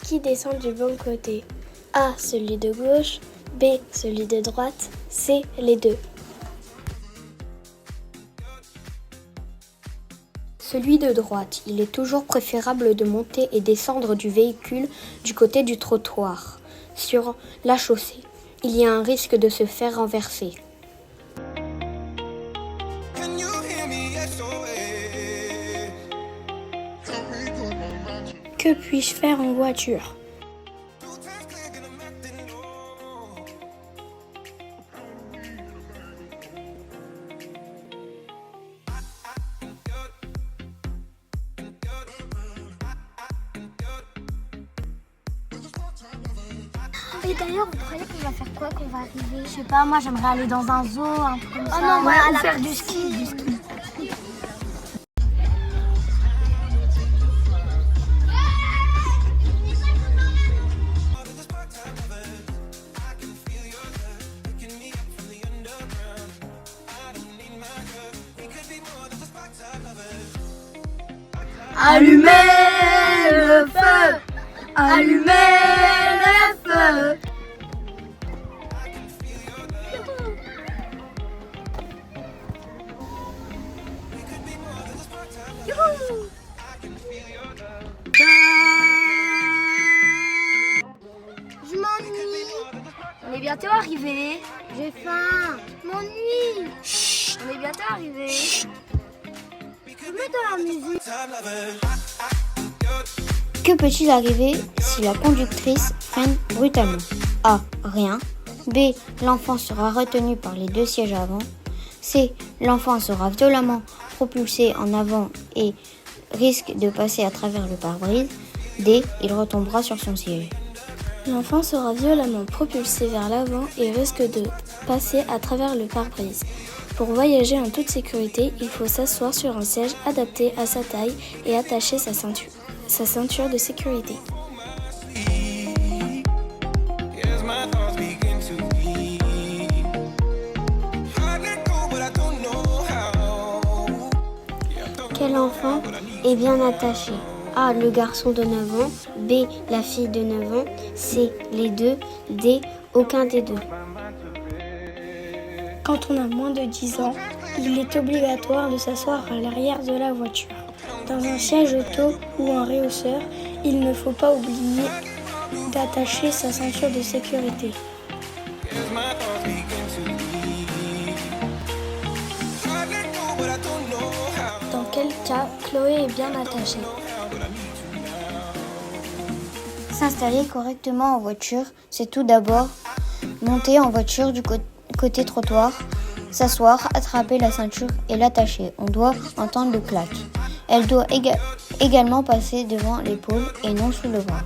Qui descend du bon côté? A. Celui de gauche. B. Celui de droite. C. Les deux. Celui de droite. Il est toujours préférable de monter et descendre du véhicule du côté du trottoir. Sur la chaussée, il y a un risque de se faire renverser. Que puis-je faire en voiture? Et d'ailleurs, vous croyez qu'on va faire quoi qu'on va arriver? Je sais pas, moi j'aimerais aller dans un zoo, un truc comme ça. non, ouais, ou faire du ski. Allumez le feu! Allumez le feu! Je m'ennuie. On est bientôt arrivé. J'ai faim. Je m'ennuie. Chut. On est bientôt arrivé. Je mets de la musique. Que peut-il arriver si la conductrice freine brutalement? A. Rien. B. L'enfant sera retenu par les deux sièges avant. C. L'enfant sera violemment propulsé en avant et risque de passer à travers le pare-brise. D. Il retombera sur son siège. L'enfant sera violemment propulsé vers l'avant et risque de passer à travers le pare-brise. Pour voyager en toute sécurité, il faut s'asseoir sur un siège adapté à sa taille et attacher sa ceinture de sécurité. Quel enfant est bien attaché? A. Le garçon de 9 ans. B. La fille de 9 ans. C. Les deux. D. Aucun des deux. Quand on a moins de 10 ans, il est obligatoire de s'asseoir à l'arrière de la voiture. Dans un siège auto ou un rehausseur, il ne faut pas oublier d'attacher sa ceinture de sécurité. Dans quel cas Chloé est bien attachée? S'installer correctement en voiture, c'est tout d'abord monter en voiture du côté trottoir, s'asseoir, attraper la ceinture et l'attacher. On doit entendre le clac. Elle doit également passer devant l'épaule et non sous le bras.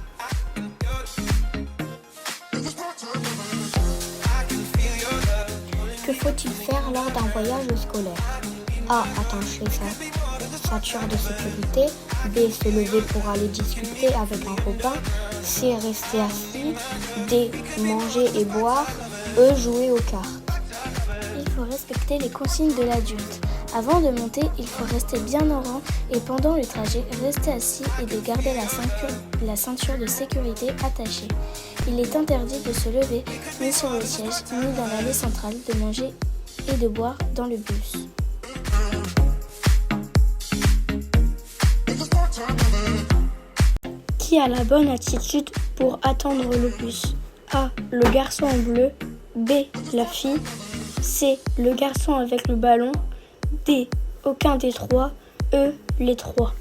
Que faut-il faire lors d'un voyage scolaire? A. Attacher sa ceinture de sécurité. B. Se lever pour aller discuter avec un copain. C. Rester assis. D. Manger et boire. E. Jouer aux cartes. Il faut respecter les consignes de l'adulte. Avant de monter, il faut rester bien en rang et pendant le trajet, rester assis et de garder la ceinture de sécurité attachée. Il est interdit de se lever ni sur le siège ni dans l'allée centrale, de manger et de boire dans le bus. Qui a la bonne attitude pour attendre le bus? A. Le garçon en bleu. B. La fille. C. Le garçon avec le ballon. D. Aucun des trois. E. Les trois.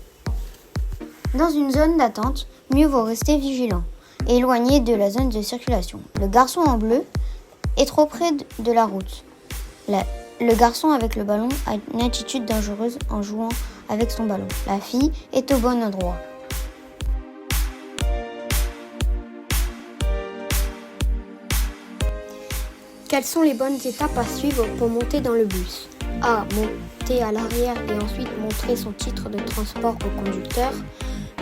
Dans une zone d'attente, mieux vaut rester vigilant et éloigné de la zone de circulation. Le garçon en bleu est trop près de la route. Le garçon avec le ballon a une attitude dangereuse en jouant avec son ballon. La fille est au bon endroit. Quelles sont les bonnes étapes à suivre pour monter dans le bus? A. Monter à l'arrière et ensuite montrer son titre de transport au conducteur.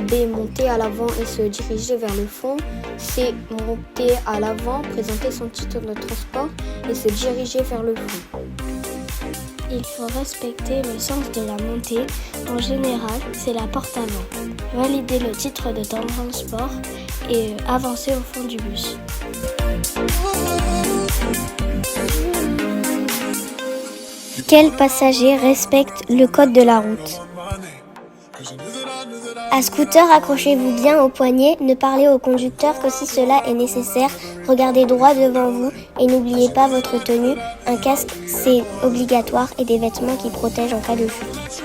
B. Monter à l'avant et se diriger vers le fond. C. Monter à l'avant, présenter son titre de transport et se diriger vers le fond. Il faut respecter le sens de la montée. En général, c'est la porte avant. Valider le titre de transport et avancer au fond du bus. Quel passager respecte le code de la route? À scooter, accrochez-vous bien au poignet, ne parlez au conducteur que si cela est nécessaire, regardez droit devant vous et n'oubliez pas votre tenue, un casque c'est obligatoire et des vêtements qui protègent en cas de chute.